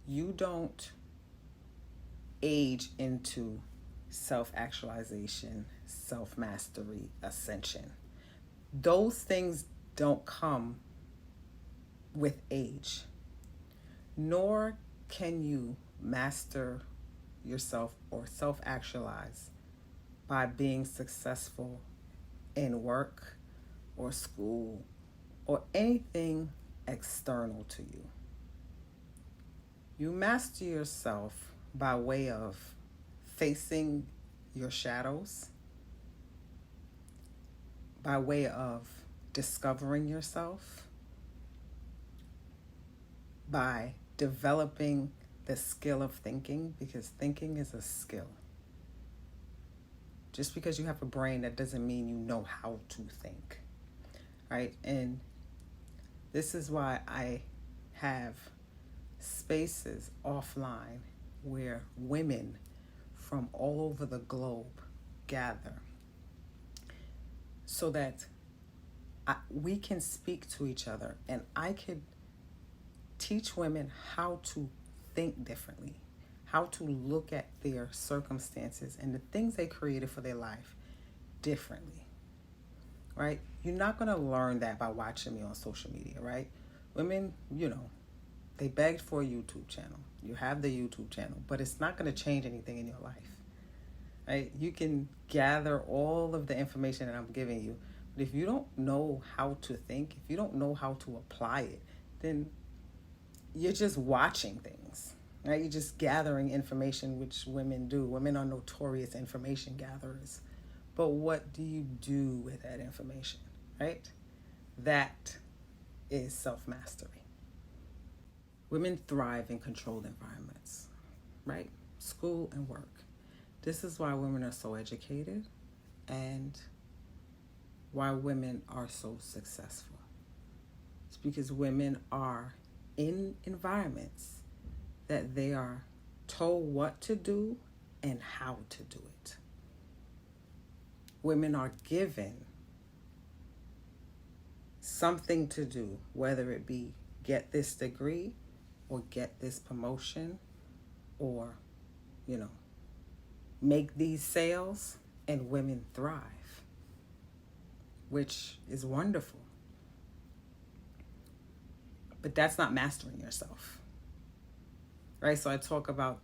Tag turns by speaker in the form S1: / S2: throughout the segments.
S1: You don't age into self-actualization, self-mastery, ascension. Those things don't come with age, nor can you master yourself or self-actualize by being successful in work or school or anything external to you. You master yourself by way of facing your shadows, by way of discovering yourself, by developing the skill of thinking, because thinking is a skill. Just because you have a brain, that doesn't mean you know how to think, right? And this is why I have spaces offline where women from all over the globe gather so that we can speak to each other, and I could teach women how to think differently, how to look at their circumstances and the things they created for their life differently, right? You're not going to learn that by watching me on social media, right? Women, they begged for a YouTube channel. You have the YouTube channel, but it's not going to change anything in your life, right? You can gather all of the information that I'm giving you, but if you don't know how to think, if you don't know how to apply it, then you're just watching things, right? You're just gathering information, which women do. Women are notorious information gatherers. But what do you do with that information, right? That is self-mastery. Women thrive in controlled environments, right? School and work. This is why women are so educated and why women are so successful. It's because women are in environments that they are told what to do and how to do it. Women are given something to do, whether it be get this degree or get this promotion or, make these sales, and women thrive, which is wonderful. But that's not mastering yourself, right? So I talk about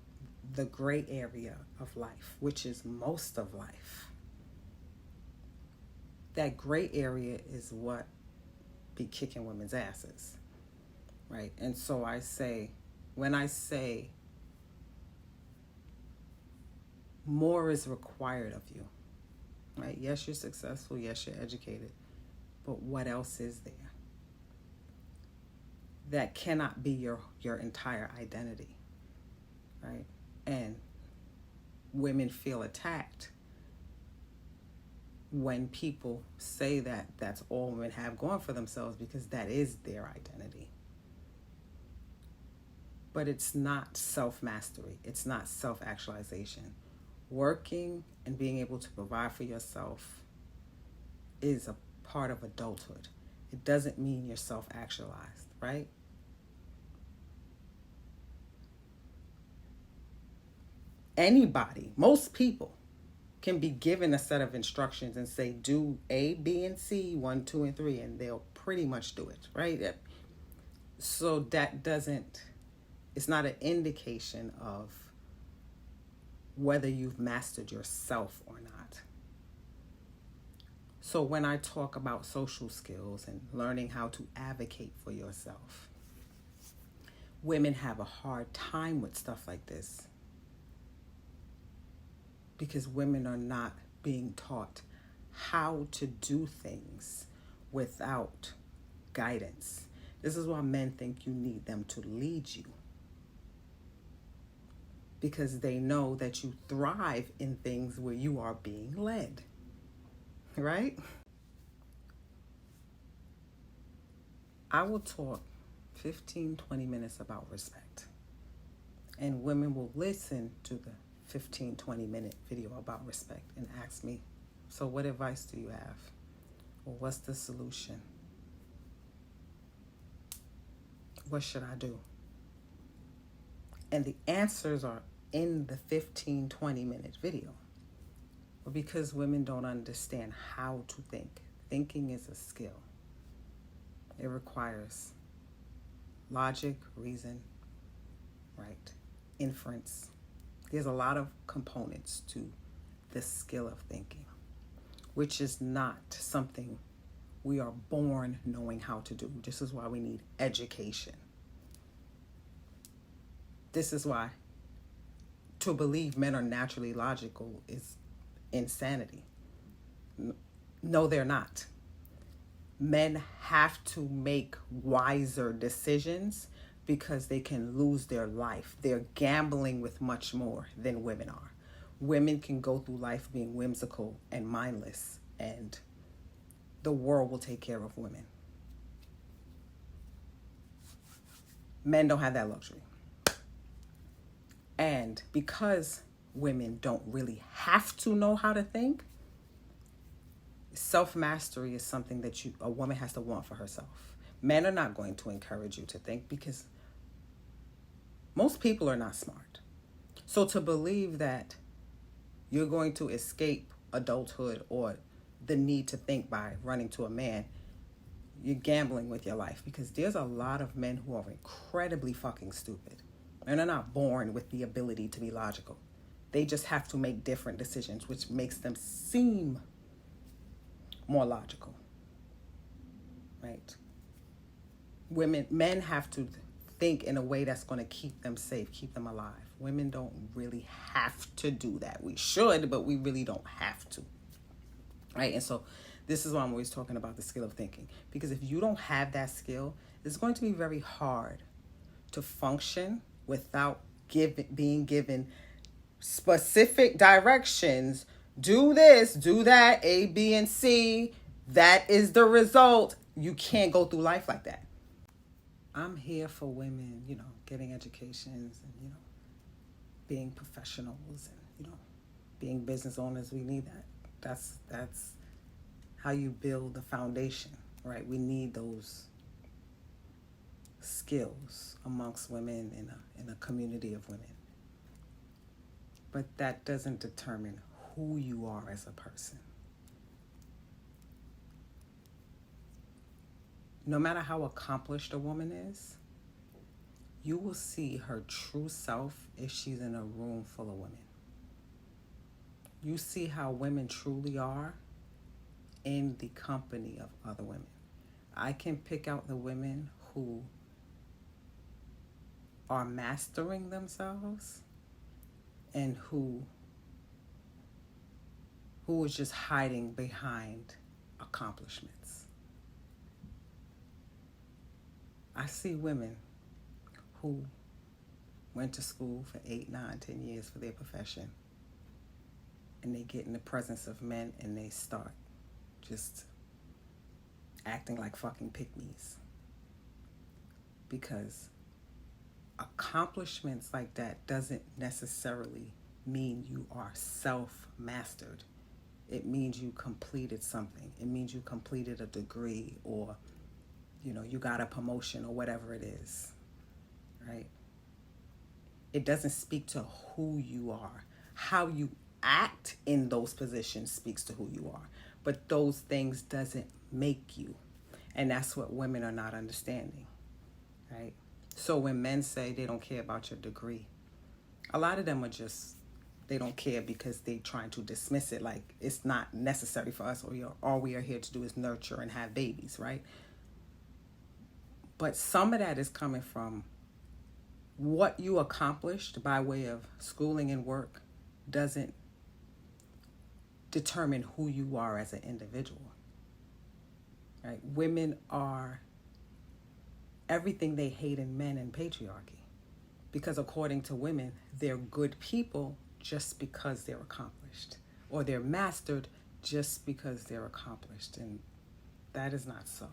S1: the gray area of life, which is most of life. That gray area is what be kicking women's asses, right? And so when I say more is required of you, right? Yes, you're successful. Yes, you're educated. But what else is there? That cannot be your entire identity, right? And women feel attacked when people say that that's all women have going for themselves, because that is their identity. But it's not self-mastery. It's not self-actualization. Working and being able to provide for yourself is a part of adulthood. It doesn't mean you're self-actualized, right? Anybody, most people, can be given a set of instructions and say, do A, B, and C, 1, 2, and 3, and they'll pretty much do it, right? So it's not an indication of whether you've mastered yourself or not. So when I talk about social skills and learning how to advocate for yourself, women have a hard time with stuff like this because women are not being taught how to do things without guidance. This is why men think you need them to lead you, because they know that you thrive in things where you are being led, right? I will talk 15, 20 minutes about respect, and women will listen to the 15, 20-minute video about respect and ask me, so what advice do you have? Or what's the solution? What should I do? And the answers are in the 15-20 minute video. But because women don't understand how to think, thinking is a skill. It requires logic, reason, right? Inference. There's a lot of components to the skill of thinking, which is not something we are born knowing how to do. This is why we need education. This is why to believe men are naturally logical is insanity. No, they're not. Men have to make wiser decisions because they can lose their life. They're gambling with much more than women are. Women can go through life being whimsical and mindless, and the world will take care of women. Men don't have that luxury. And because women don't really have to know how to think, self-mastery is something that a woman has to want for herself. Men are not going to encourage you to think because most people are not smart. So to believe that you're going to escape adulthood or the need to think by running to a man, you're gambling with your life, because there's a lot of men who are incredibly fucking stupid. And they're not born with the ability to be logical. They just have to make different decisions, which makes them seem more logical, right? Men have to think in a way that's going to keep them safe, keep them alive. Women don't really have to do that. We should, but we really don't have to, right? And so this is why I'm always talking about the skill of thinking, because if you don't have that skill, it's going to be very hard to function without being given specific directions. Do this, do that, A, B, and C. That is the result. You can't go through life like that. I'm here for women, getting educations and, being professionals and, being business owners. We need that. That's how you build the foundation, right? We need those skills amongst women in a community of women. But that doesn't determine who you are as a person. No matter how accomplished a woman is, you will see her true self if she's in a room full of women. You see how women truly are in the company of other women. I can pick out the women who are mastering themselves and who is just hiding behind accomplishments. I see women who went to school for 8, 9, 10 years for their profession, and they get in the presence of men and they start just acting like fucking pygmies. Because accomplishments like that doesn't necessarily mean you are self-mastered. It means you completed something. It means you completed a degree, or you got a promotion, or whatever it is, right? It doesn't speak to who you are. How you act in those positions speaks to who you are. But those things doesn't make you. And that's what women are not understanding, right? So when men say they don't care about your degree, a lot of them are just, they don't care because they're trying to dismiss it like it's not necessary for us, or all we are here to do is nurture and have babies, right? But some of that is coming from what you accomplished by way of schooling and work doesn't determine who you are as an individual, right? Women are everything they hate in men and patriarchy, because according to women, they're good people just because they're accomplished, or they're mastered just because they're accomplished. And that is not so.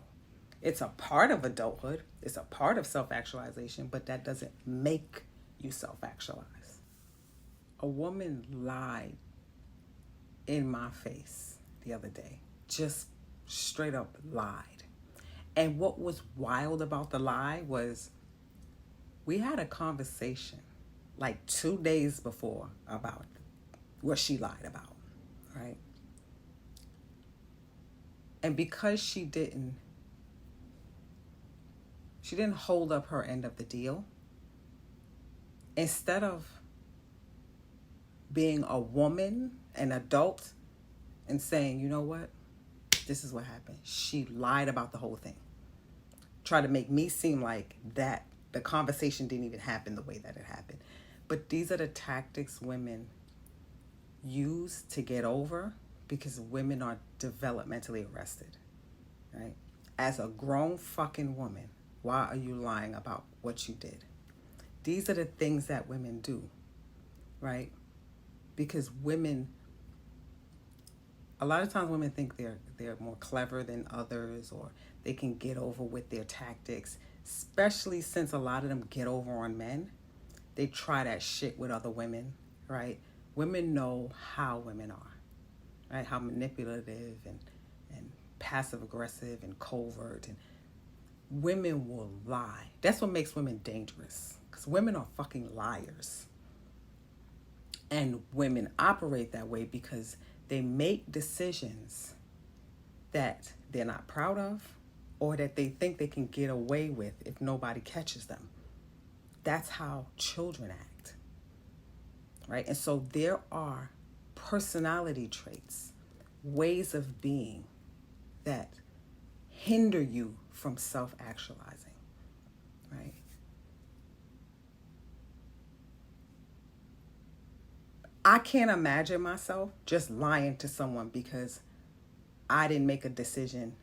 S1: It's a part of adulthood. It's a part of self-actualization, but that doesn't make you self-actualize. A woman lied in my face the other day, just straight up lied. And what was wild about the lie was we had a conversation like 2 days before about what she lied about, right? And because she didn't hold up her end of the deal, instead of being a woman, an adult, and saying, you know what, this is what happened, she lied about the whole thing. Try to make me seem like that the conversation didn't even happen the way that it happened. But these are the tactics women use to get over, because women are developmentally arrested, right? As a grown fucking woman, why are you lying about what you did? These are the things that women do, right? Because women, a lot of times women think they're more clever than others, or they can get over with their tactics, especially since a lot of them get over on men. They try that shit with other women, right? Women know how women are, right? How manipulative and passive aggressive and covert, and women will lie. That's what makes women dangerous, because women are fucking liars. And women operate that way because they make decisions that they're not proud of, or that they think they can get away with if nobody catches them. That's how children act, right? And so there are personality traits, ways of being that hinder you from self-actualizing, right? I can't imagine myself just lying to someone because I didn't make a decision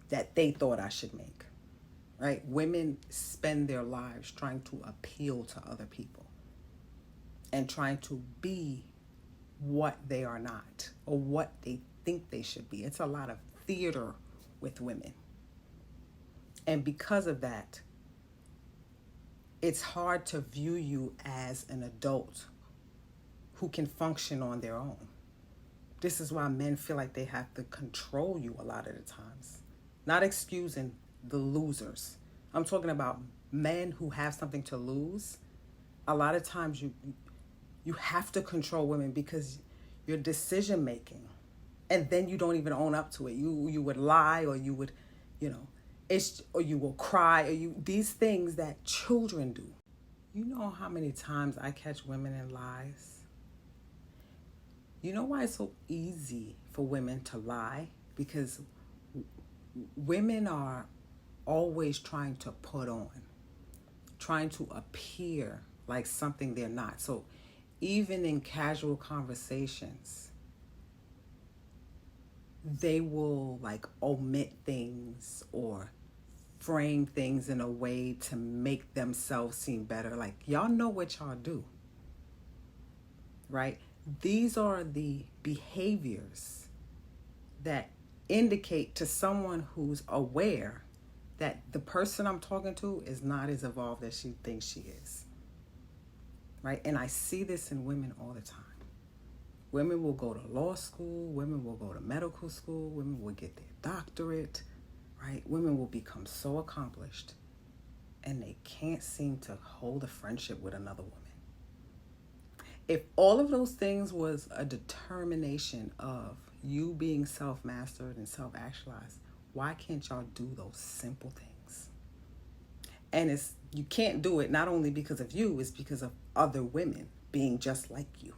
S1: that they thought I should make, right? Women spend their lives trying to appeal to other people and trying to be what they are not, or what they think they should be. It's a lot of theater with women. And because of that, it's hard to view you as an adult who can function on their own. This is why men feel like they have to control you a lot of the times. Not excusing the losers. I'm talking about men who have something to lose. A lot of times you have to control women because your decision making, and then you don't even own up to it. You would lie, or you would, or you will cry, or these things that children do. You know how many times I catch women in lies? You know why it's so easy for women to lie? Because women are always trying to put on, trying to appear like something they're not. So even in casual conversations, they will like omit things or frame things in a way to make themselves seem better. Like, y'all know what y'all do, right? These are the behaviors that indicate to someone who's aware that the person I'm talking to is not as evolved as she thinks she is, right? And I see this in women all the time. Women will go to law school, women will go to medical school, women will get their doctorate, right? Women will become so accomplished, and they can't seem to hold a friendship with another woman. If all of those things was a determination of you being self-mastered and self-actualized, why can't y'all do those simple things? And you can't do it not only because of you, it's because of other women being just like you,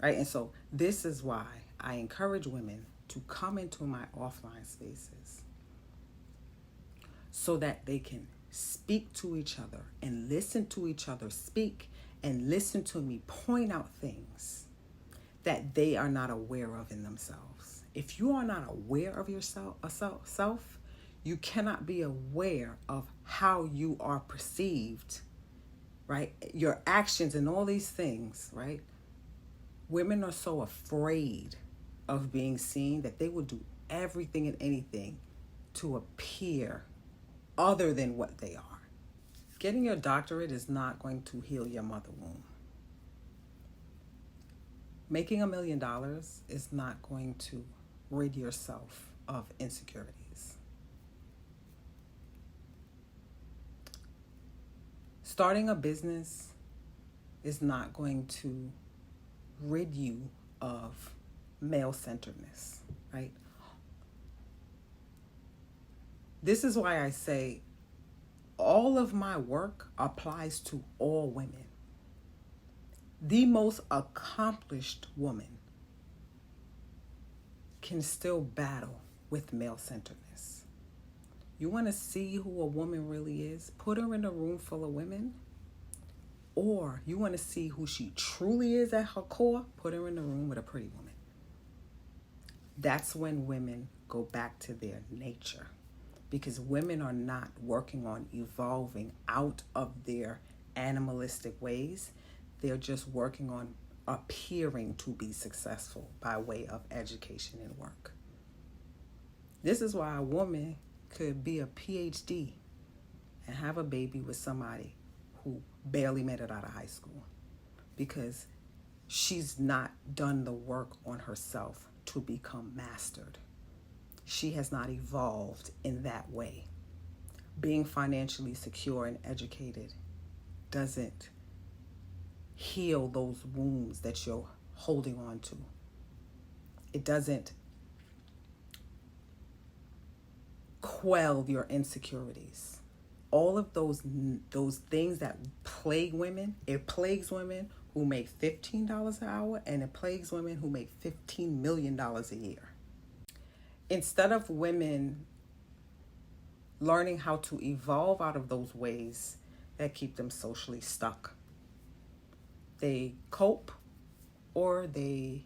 S1: right? And so this is why I encourage women to come into my offline spaces so that they can speak to each other and listen to each other speak, and listen to me point out things that they are not aware of in themselves. If you are not aware of yourself, you cannot be aware of how you are perceived, right? Your actions and all these things, right? Women are so afraid of being seen that they will do everything and anything to appear other than what they are. Getting your doctorate is not going to heal your mother wound. Making $1 million is not going to rid yourself of insecurities. Starting a business is not going to rid you of male-centeredness, right? This is why I say all of my work applies to all women. The most accomplished woman can still battle with male-centeredness. You want to see who a woman really is? Put her in a room full of women. Or you want to see who she truly is at her core? Put her in a room with a pretty woman. That's when women go back to their nature. Because women are not working on evolving out of their animalistic ways. They're just working on appearing to be successful by way of education and work. This is why a woman could be a PhD and have a baby with somebody who barely made it out of high school, because she's not done the work on herself to become mastered. She has not evolved in that way. Being financially secure and educated doesn't heal those wounds that you're holding on to. It doesn't quell your insecurities. All of those things that plague women, it plagues women who make $15 an hour, and it plagues women who make $15 million a year. Instead of women learning how to evolve out of those ways that keep them socially stuck, they cope or they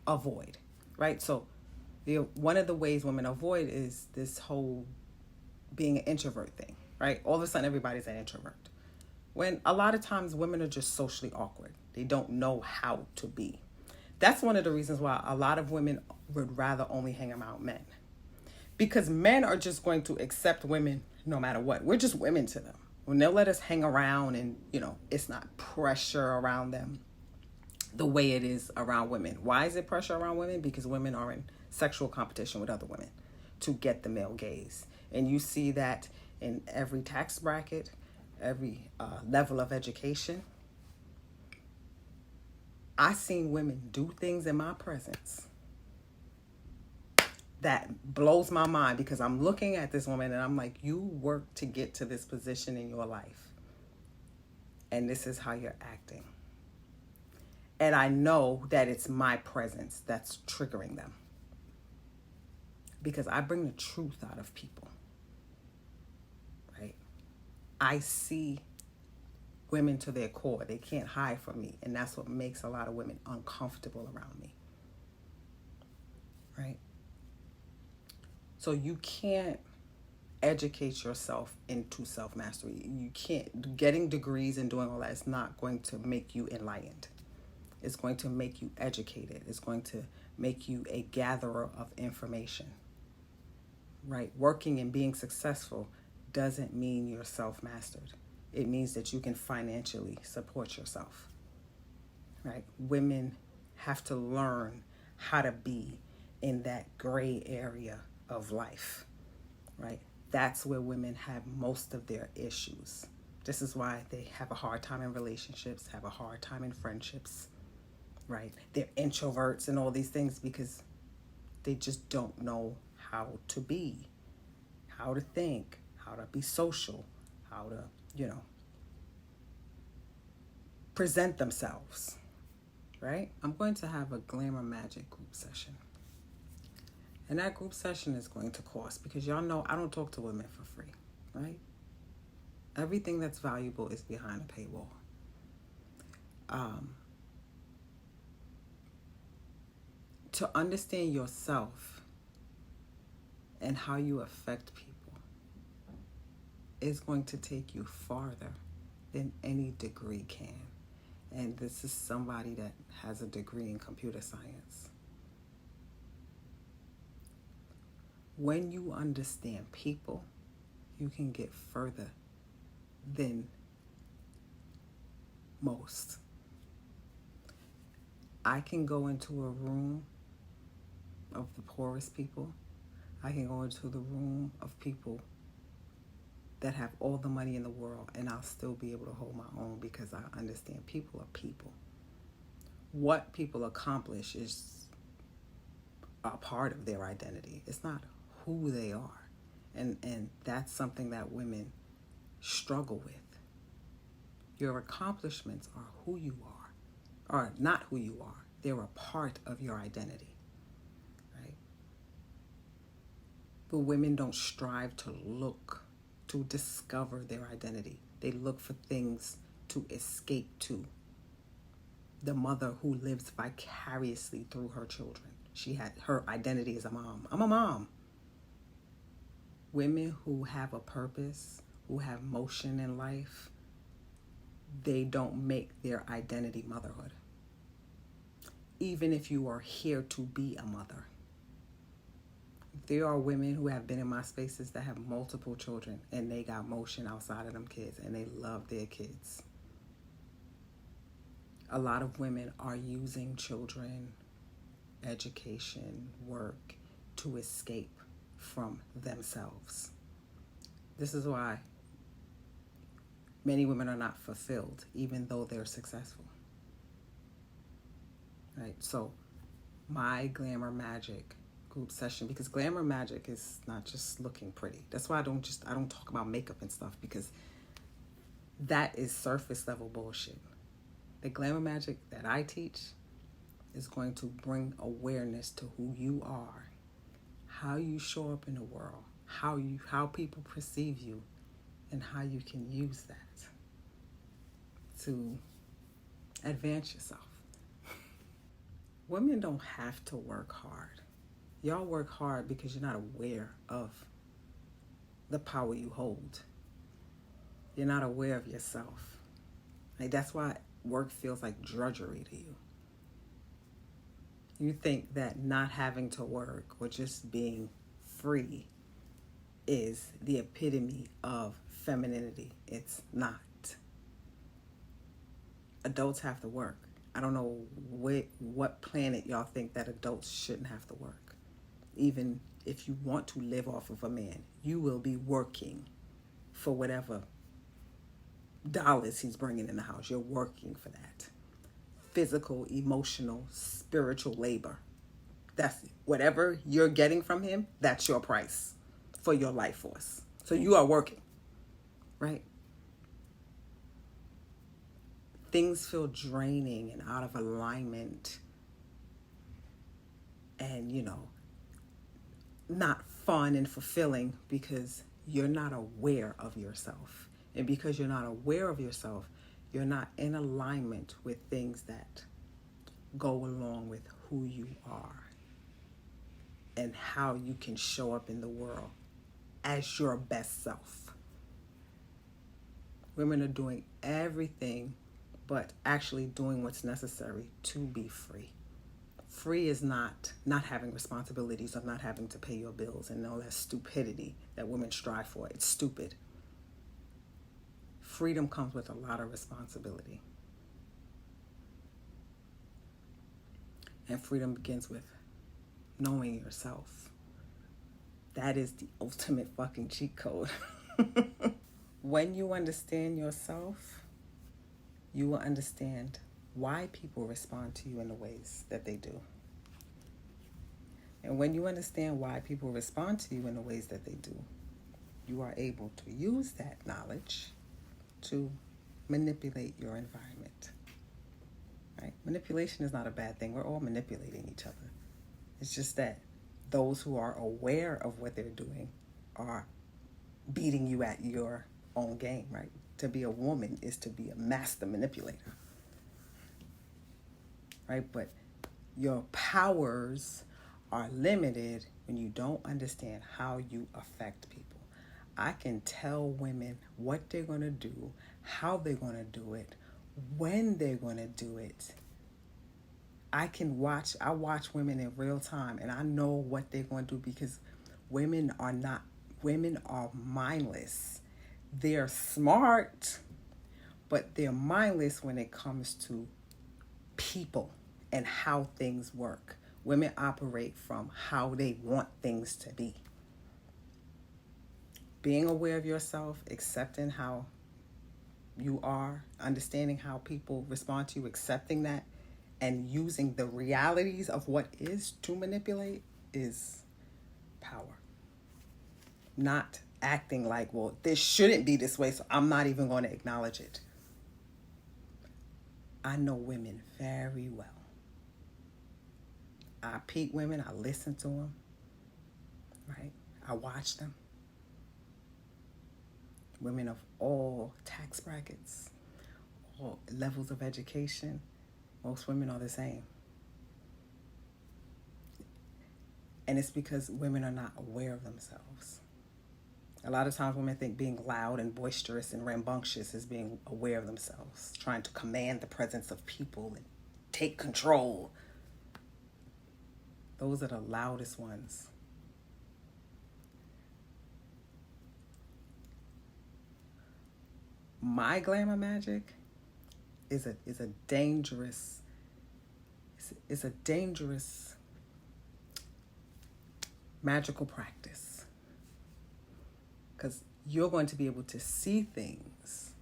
S1: avoid, right? So one of the ways women avoid is this whole being an introvert thing, right? All of a sudden, everybody's an introvert. When a lot of times women are just socially awkward. They don't know how to be. That's one of the reasons why a lot of women would rather only hang around men. Because men are just going to accept women no matter what. We're just women to them. When they'll let us hang around and, it's not pressure around them the way it is around women. Why is it pressure around women? Because women are in sexual competition with other women to get the male gaze. And you see that in every tax bracket, every level of education. I've seen women do things in my presence that blows my mind, because I'm looking at this woman and I'm like, you work to get to this position in your life. And this is how you're acting. And I know that it's my presence that's triggering them, because I bring the truth out of people. Right? I see women to their core. They can't hide from me. And that's what makes a lot of women uncomfortable around me. Right? So you can't educate yourself into self-mastery. You can't. Getting degrees and doing all that is not going to make you enlightened. It's going to make you educated. It's going to make you a gatherer of information. Right? Working and being successful doesn't mean you're self-mastered. It means that you can financially support yourself. Right? Women have to learn how to be in that gray area of life. Right? That's where women have most of their issues. This is why they have a hard time in relationships, have a hard time in friendships. Right? They're introverts and all these things because they just don't know how to be, how to think, how to be social, how to, present themselves, right? I'm going to have a Glamour Magic group session. And that group session is going to cost, because y'all know I don't talk to women for free, right? Everything that's valuable is behind a paywall. To understand yourself and how you affect people is going to take you farther than any degree can. And this is somebody that has a degree in computer science. When you understand people, you can get further than most. I can go into a room of the poorest people. I can go into the room of people that have all the money in the world and I'll still be able to hold my own because I understand people are people. What people accomplish is a part of their identity. It's not who they are. And that's something that women struggle with. Your accomplishments are who you are, or not who you are. They're a part of your identity, right? But women don't strive to discover their identity. They look for things to escape to. The mother who lives vicariously through her children. Her identity as a mom. I'm a mom. Women who have a purpose, who have motion in life, they don't make their identity motherhood. Even if you are here to be a mother. There are women who have been in my spaces that have multiple children and they got motion outside of them kids and they love their kids. A lot of women are using children, education, work to escape from themselves. This is why many women are not fulfilled even though they're successful. Right? So my Glamour Magic group session, because Glamour Magic is not just looking pretty. That's why I don't talk about makeup and stuff, because that is surface level bullshit. The Glamour Magic that I teach is going to bring awareness to who you are, how you show up in the world, how people perceive you, and how you can use that to advance yourself. Women don't have to work hard. Y'all work hard because you're not aware of the power you hold. You're not aware of yourself. Like, that's why work feels like drudgery to you. You think that not having to work or just being free is the epitome of femininity. It's not. Adults have to work. I don't know what planet y'all think that adults shouldn't have to work. Even if you want to live off of a man, you will be working for whatever dollars he's bringing in the house. You're working for that. Physical, emotional, spiritual labor. That's whatever you're getting from him, that's your price for your life force. So you are working, right? Things feel draining and out of alignment and, not fun and fulfilling because you're not aware of yourself. And because you're not aware of yourself, you're not in alignment with things that go along with who you are and how you can show up in the world as your best self. Women are doing everything but actually doing what's necessary to be free. Free is not having responsibilities or not having to pay your bills and all that stupidity that women strive for. It's stupid. Freedom comes with a lot of responsibility. And freedom begins with knowing yourself. That is the ultimate fucking cheat code. When you understand yourself, you will understand why people respond to you in the ways that they do. And when you understand why people respond to you in the ways that they do, you are able to use that knowledge to manipulate your environment. Right? Manipulation is not a bad thing. We're all manipulating each other. It's just that those who are aware of what they're doing are beating you at your own game, right? To be a woman is to be a master manipulator, right? But your powers are limited when you don't understand how you affect people. I can tell women what they're going to do, how they're going to do it, when they're going to do it. I watch women in real time and I know what they're going to do because women are mindless. They're smart, but they're mindless when it comes to people and how things work. Women operate from how they want things to be. being aware of yourself, accepting how you are, understanding how people respond to you, accepting that, and using the realities of what is to manipulate is power. Not acting like, well, this shouldn't be this way, so I'm not even going to acknowledge it. I know women very well. I peep women, I listen to them, right? I watch them. Women of all tax brackets, all levels of education, most women are the same. And it's because women are not aware of themselves. A lot of times women think being loud and boisterous and rambunctious is being aware of themselves, trying to command the presence of people and take control. Those are the loudest ones. My glamour magic is a dangerous magical practice, because you're going to be able to see things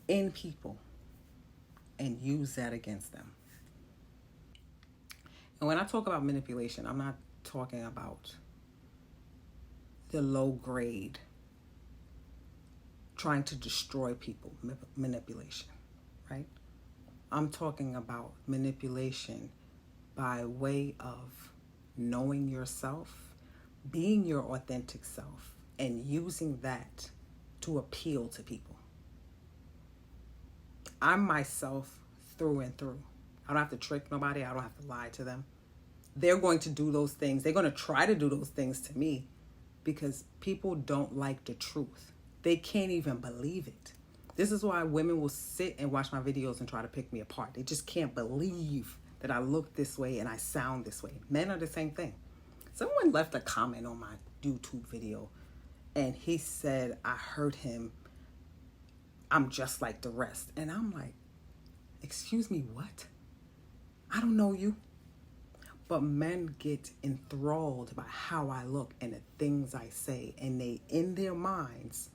S1: in people and use that against them. And when I talk about manipulation, I'm not talking about the low grade trying to destroy people manipulation, right? I'm talking about manipulation by way of knowing yourself, being your authentic self, and using that to appeal to people. I'm myself through and through. I don't have to trick nobody. I don't have to lie to them. They're going to do those things. They're going to try to do those things to me because people don't like the truth. They can't even believe it. This is why women will sit and watch my videos and try to pick me apart. They just can't believe that I look this way and I sound this way. Men are the same thing. Someone left a comment on my YouTube video and he said, I heard him, I'm just like the rest. And I'm like, excuse me, what? I don't know you. But men get enthralled by how I look and the things I say. And they, in their minds,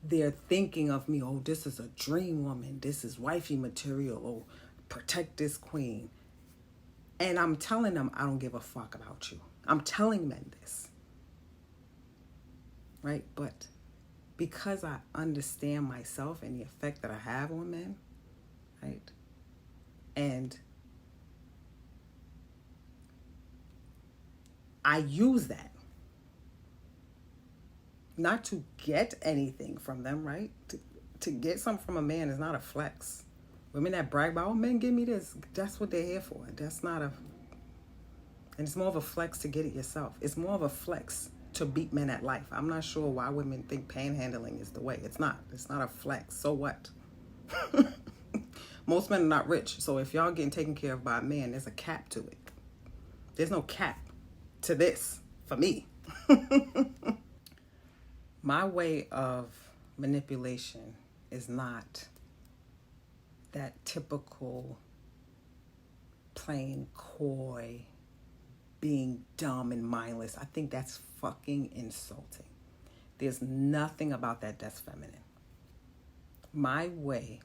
S1: they're thinking of me, oh, this is a dream woman. This is wifey material. Oh, protect this queen. And I'm telling them, I don't give a fuck about you. I'm telling men this. Right? But because I understand myself and the effect that I have on men, right? And I use that not to get anything from them, right? To get something from a man is not a flex. Women that brag about, oh, men give me this, that's what they're here for. That's not a, and it's more of a flex to get it yourself. It's more of a flex to beat men at life. I'm not sure why women think panhandling is the way. It's not. It's not a flex. So what? Most men are not rich. So if y'all getting taken care of by a man, there's a cap to it. There's no cap to this for me. My way of manipulation is not that typical plain coy, being dumb and mindless. I think that's fucking insulting. There's nothing about that that's feminine. My way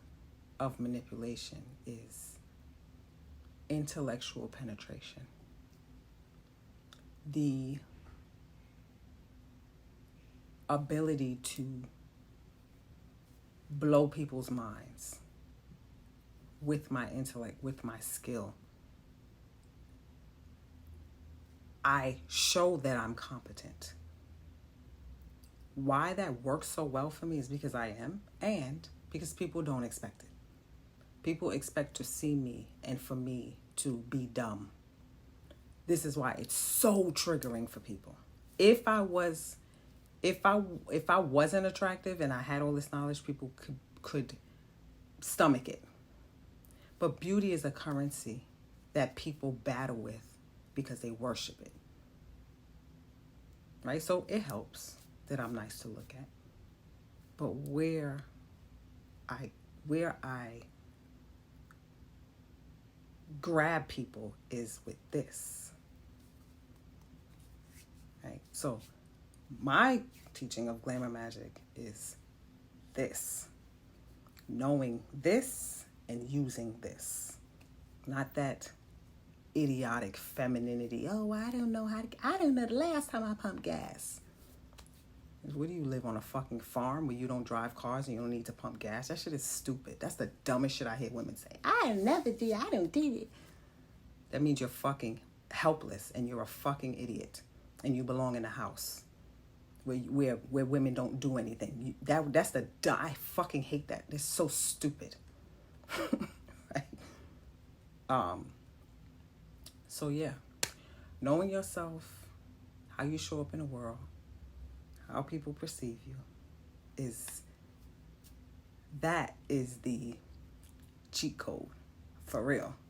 S1: of manipulation is intellectual penetration. The ability to blow people's minds with my intellect, with my skill. I show that I'm competent. Why that works so well for me is because I am, and because people don't expect it. People expect to see me and for me to be dumb. This is why it's so triggering for people. If I wasn't attractive and I had all this knowledge, people could stomach it. But beauty is a currency that people battle with because they worship it. Right? So it helps that I'm nice to look at. But where I grab people is with this. Right? So My teaching of Glamour Magic is this: knowing this and using this. Not that idiotic femininity. Oh, I don't know the last time I pumped gas. Where do you live, on a fucking farm where you don't drive cars and you don't need to pump gas? That shit is stupid. That's the dumbest shit I hear women say. I never did. I don't do it. That means you're fucking helpless and you're a fucking idiot and you belong in a house where women don't do anything. I fucking hate that. It's so stupid. Right? So yeah, knowing yourself, how you show up in the world, how people perceive you, is the cheat code, for real.